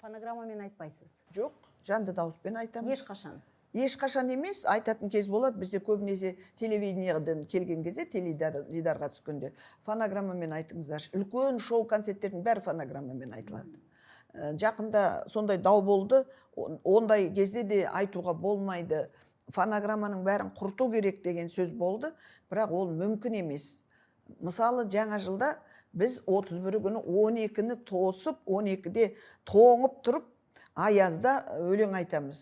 Фонограммамен айтпайсыз. Жоқ, жанды дауыспен айтамыз. Ешқашан. Ешқашан емес, айтатын кез болады. Бізде көбінесе телевидениеден келген кезде, теледидарға түскенде фонограммамен айтыңыздаршы. Үлкен шоу концерттердің бәрі фонограммамен айтылады. Жақында сондай дау болды, ондай кезде де айтуға болмайды. Фонограмманың бәрін құрту керек деген сөз болды, бірақ ол мүмкін емес. Мысалы, жаңа жылда біз 31 күні 12-ні тосып, 12-де тоңып тұрып, аязда өлең айтамыз.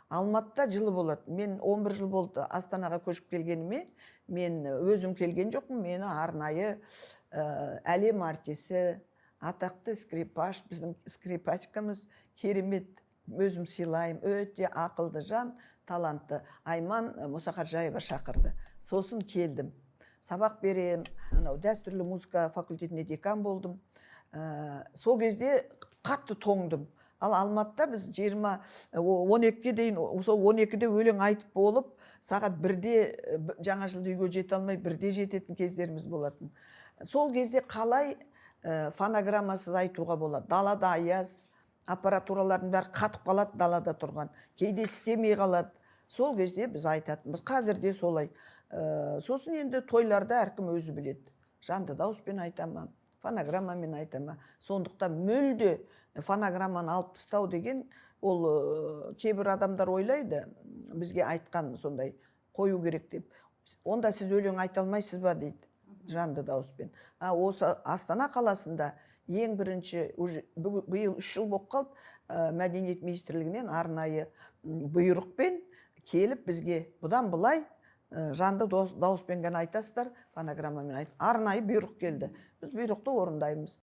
Алматыда жылы болады. Мен 11 жыл болды Астанаға көшіп келгеніме, мен өзім келген жоқпын, мені арнайы әлем артисі, атақты скрипаш, біздің скрипачкамыз керемет, өзім сыйлайым, өте ақылды жан, талантты Айман Мұсақаржаева шақырды. Сосын келдім. Сабақ берем, дәстүрлі музыка факультетінде декан болдым. Сол кезде қатты тоңдым. Ал Алматыда біз 12-ге дейін, сол 12-де өлең айтып болып, сағат 1-де жаңа жылды үйге жете алмай, 1-де жететін кездеріміз болатын. Сол кезде қалай фонограммасыз айтуға болады? Далада аяз, аппаратуралардың бәрі қатып қалады далада тұрған. Кейде істемей қалады. Сол кезде біз айтатынбыз. Қазір де солай. Сосын енді тойларда әркім өзі біледі. Жанды дауыспен айтама, фонограммамен айтама. Сондықтан мүлде фонограмманы алып тастау деген, ол кейбір адамдар ойлайды, бізге айтқан сондай қою керек деп. Онда сіз өлең айта алмайсыз ба дейді, жанды дауыспен. Осы Астана қаласында ең бірінші, биыл 3 жыл болып қалды, мәдениет министрлігінен арнайы бұйрықпен келіп бізге бұдан былай жанды дауыспен ғана айтасыздар, фонограммамен айт. Арнайы бұйрық келді. Біз бұйрықты орындаймыз.